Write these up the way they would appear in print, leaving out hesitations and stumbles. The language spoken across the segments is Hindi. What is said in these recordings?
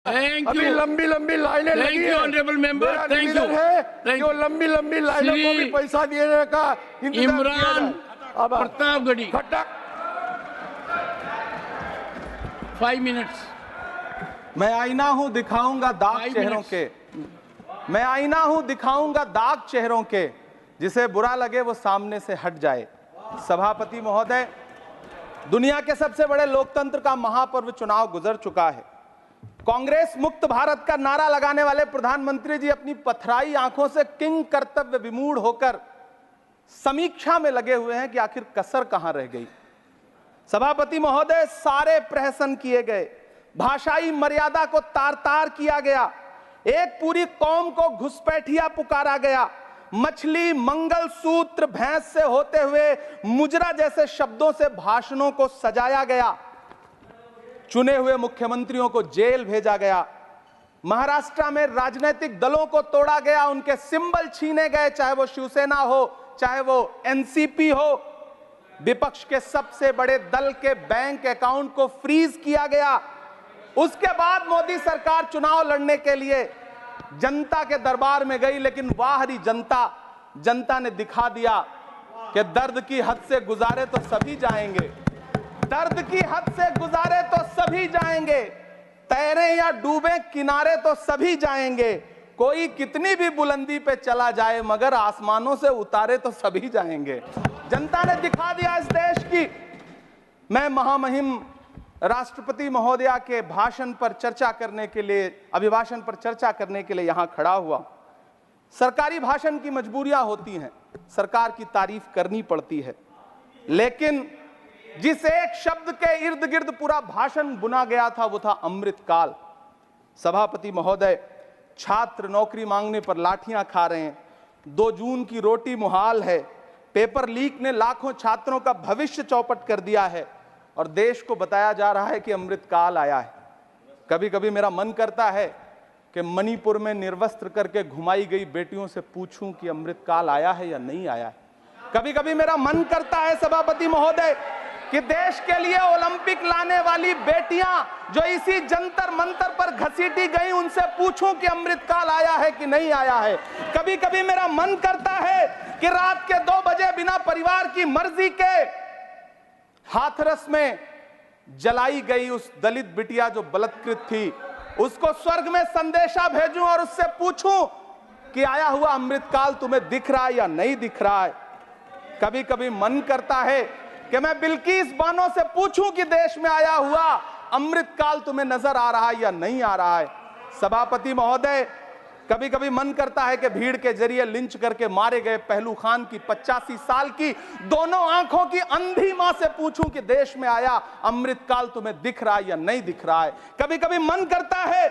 अभी लंबी लंबी लाइनें लगी है। ऑनरेबल मेंबर, थैंक यू है कि वो लंबी लंबी लाइनों को भी पैसा देने का इमरान प्रतापगढ़ी, खट्टा 5 मिनट्स। मैं आईना हूं दिखाऊंगा दाग चेहरों के, मैं आईना हूं दिखाऊंगा दाग चेहरों के, जिसे बुरा लगे वो सामने से हट जाए। सभापति महोदय, दुनिया के सबसे बड़े लोकतंत्र का महापर्व चुनाव गुजर चुका है। कांग्रेस मुक्त भारत का नारा लगाने वाले प्रधानमंत्री जी अपनी पथराई आंखों से किंग कर्तव्य विमूढ़ होकर समीक्षा में लगे हुए हैं कि आखिर कसर कहां रह गई। सभापति महोदय, सारे प्रहसन किए गए, भाषाई मर्यादा को तार तार किया गया, एक पूरी कौम को घुसपैठिया पुकारा गया, मछली, मंगल सूत्र, भैंस से होते हुए मुजरा जैसे शब्दों से भाषणों को सजाया गया, चुने हुए मुख्यमंत्रियों को जेल भेजा गया, महाराष्ट्र में राजनीतिक दलों को तोड़ा गया, उनके सिंबल छीने गए, चाहे वो शिवसेना हो चाहे वो एनसीपी हो, विपक्ष के सबसे बड़े दल के बैंक अकाउंट को फ्रीज किया गया। उसके बाद मोदी सरकार चुनाव लड़ने के लिए जनता के दरबार में गई, लेकिन वाहरी जनता ने दिखा दिया कि दर्द की हद से गुजारे तो सभी जाएंगे, दर्द की हद से गुजारे तो सभी जाएंगे, तैरे या डूबे किनारे तो सभी जाएंगे, कोई कितनी भी बुलंदी पे चला जाए मगर आसमानों से उतारे तो सभी जाएंगे। जनता ने दिखा दिया इस देश की। मैं महामहिम राष्ट्रपति महोदया के भाषण पर चर्चा करने के लिए, अभिभाषण पर चर्चा करने के लिए यहां खड़ा हुआ। सरकारी भाषण की मजबूरियां होती हैं, सरकार की तारीफ करनी पड़ती है, लेकिन जिस एक शब्द के इर्द गिर्द पूरा भाषण बुना गया था वो था अमृतकाल। सभापति महोदय, छात्र नौकरी मांगने पर लाठियां खा रहे हैं, 2 जून की रोटी मुहाल है, पेपर लीक ने लाखों छात्रों का भविष्य चौपट कर दिया है और देश को बताया जा रहा है कि अमृतकाल आया है। कभी कभी मेरा मन करता है कि मणिपुर में निर्वस्त्र करके घुमाई गई बेटियों से पूछूं कि अमृतकाल आया है या नहीं आया है। कभी कभी मेरा मन करता है सभापति महोदय कि देश के लिए ओलंपिक लाने वाली बेटियां जो इसी जंतर मंतर पर घसीटी गई, उनसे पूछूं कि अमृतकाल आया है कि नहीं आया है। कभी कभी मेरा मन करता है कि रात के 2 बजे बिना परिवार की मर्जी के हाथरस में जलाई गई उस दलित बिटिया जो बलात्कृत थी, उसको स्वर्ग में संदेशा भेजूं और उससे पूछूं कि आया हुआ अमृतकाल तुम्हें दिख रहा है या नहीं दिख रहा है। कभी कभी मन करता है कि मैं बिल्किस बानो से पूछूं कि देश में आया हुआ अमृतकाल तुम्हें नजर आ रहा है या नहीं आ रहा है। सभापति महोदय, कभी कभी मन करता है कि भीड़ के जरिए लिंच करके मारे गए पहलू खान की 85 साल की दोनों आंखों की अंधी मां से पूछूं कि देश में आया अमृतकाल तुम्हें दिख रहा है या नहीं दिख रहा है। कभी कभी मन करता है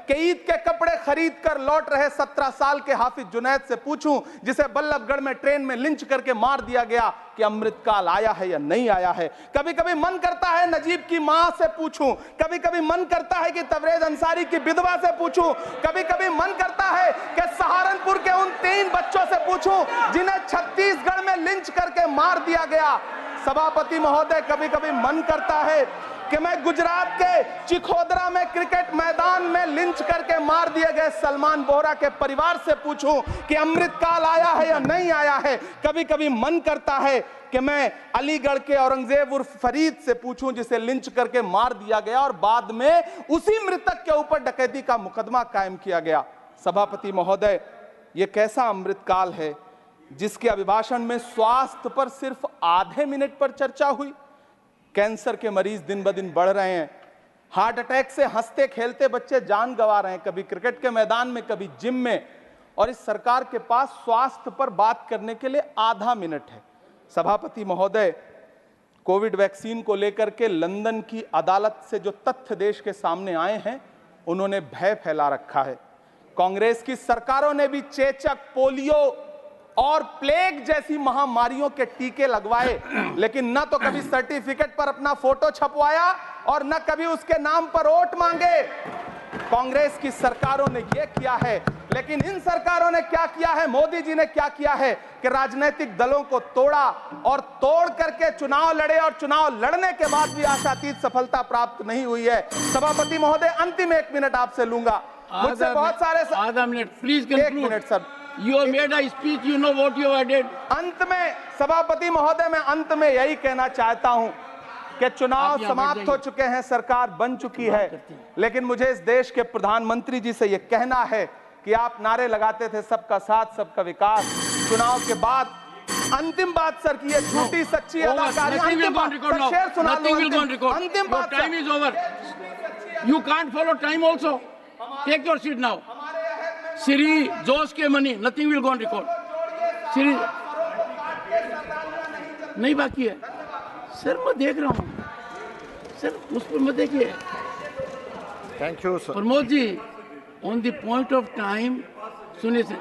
कि ईद के कपड़े खरीद कर लौट रहे 17 साल के हाफिज जुनैद से पूछूं, जिसे बल्लभगढ़ में ट्रेन में लिंच करके मार दिया गया, कि अमृतकाल आया है या नहीं आया है। कभी कभी मन करता है नजीब की मां से पूछूं, कभी कभी मन करता है कि तबरेज अंसारी की विधवा से पूछूं, कभी कभी मन करता है कि सहारनपुर के उन 3 बच्चों से पूछूं जिन्हें छत्तीसगढ़ में लिंच करके मार दिया गया। सभापति महोदय, कभी कभी मन करता है कि मैं गुजरात के चिखोदरा में क्रिकेट मैदान में लिंच करके मार दिए गए सलमान बोहरा के परिवार से पूछूं कि अमृतकाल आया है या नहीं आया है। कभी कभी मन करता है कि मैं अलीगढ़ के औरंगजेब उर्फ फरीद से पूछूं, जिसे लिंच करके मार दिया गया और बाद में उसी मृतक के ऊपर डकैती का मुकदमा कायम किया गया। सभापति महोदय, यह कैसा अमृतकाल है जिसके अभिभाषण में स्वास्थ्य पर सिर्फ आधे मिनट पर चर्चा हुई। कैंसर के मरीज दिन ब दिन बढ़ रहे हैं, हार्ट अटैक से हंसते खेलते बच्चे जान गंवा रहे हैं, कभी क्रिकेट के मैदान में कभी जिम में, और इस सरकार के पास स्वास्थ्य पर बात करने के लिए आधा मिनट है। सभापति महोदय, कोविड वैक्सीन को लेकर के लंदन की अदालत से जो तथ्य देश के सामने आए हैं, उन्होंने भय फैला रखा है। कांग्रेस की सरकारों ने भी चेचक, पोलियो और प्लेग जैसी महामारियों के टीके लगवाए, लेकिन न तो कभी सर्टिफिकेट पर अपना फोटो छपवाया और न कभी उसके नाम पर वोट मांगे। कांग्रेस की सरकारों ने यह किया है, लेकिन इन सरकारों ने क्या किया है, मोदी जी ने क्या किया है कि राजनीतिक दलों को तोड़ा और तोड़ करके चुनाव लड़े और चुनाव लड़ने के बाद भी आशातीत सफलता प्राप्त नहीं हुई है। सभापति महोदय, अंतिम 1 मिनट आपसे लूंगा। मुझसे बहुत सारे आधा minute please 1 minute sir. You have made a speech, you know what you have did. अंत में सभापति महोदय, मैं अंत में यही कहना चाहता हूं कि चुनाव समाप्त हो चुके हैं, सरकार बन चुकी है, लेकिन मुझे इस देश के प्रधानमंत्री जी से यह कहना है कि आप नारे लगाते थे सबका साथ सबका विकास, चुनाव के बाद अंतिम बात सर की ये झूठी सच्ची अदाकारी, अंतिम बात सर, शेर सुना लो, अंतिम बात time is over, you can't follow time also, take your seat now. Shri Jose K Mani, nothing will go on record. Shri नहीं बाकी है सर, मैं देख रहा हूँ सर, उस पर मत देखिए। Thank you sir. Pramod ji, on the point of time, सुनिए sir,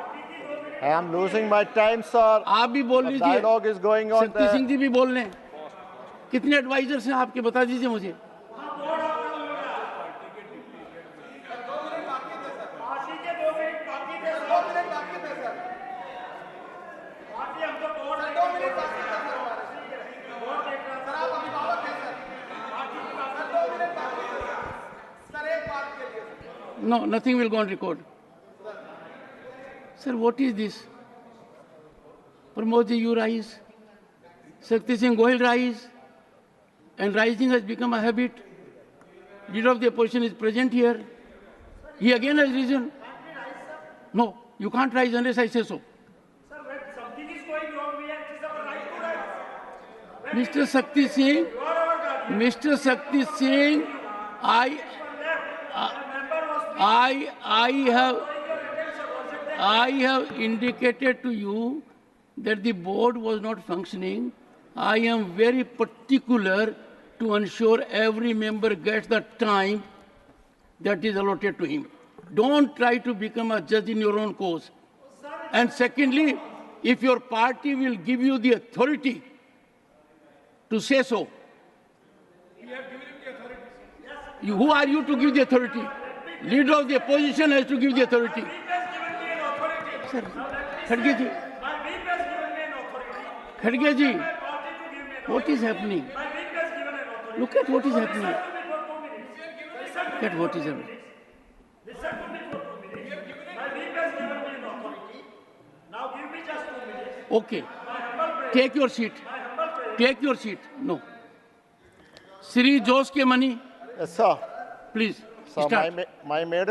I am losing my time sir. आप भी बोल लीजिए, dialogue is going on. Shakti Singh ji भी बोल रहे हैं। कितने एडवाइजर्स हैं आपके, बता दीजिए मुझे। No, nothing will go on record. Sir, what is this? Pramod ji, you rise. Shakti Singh Gohil rise. And rising has become a habit. Leader of the opposition is present here. He again has risen. No, you can't rise unless I say so. Sir, when something is going wrong, it is our right to rise. Mr. Shakti Singh, Mr. Shakti Singh, I have indicated to you that the board was not functioning. I am very particular to ensure every member gets the time that is allotted to him. Don't try to become a judge in your own cause. And secondly, if your party will give you the authority to say so, who are you to give the authority? Leader of the opposition has to give the authority. Sir, Khadge ji, Khadge ji, what is happening? Look at what is happening. Look at what is happening. Okay, take your seat. Take your seat. No. Shri Jose Ke Mani, Yes sir. please So start. my maiden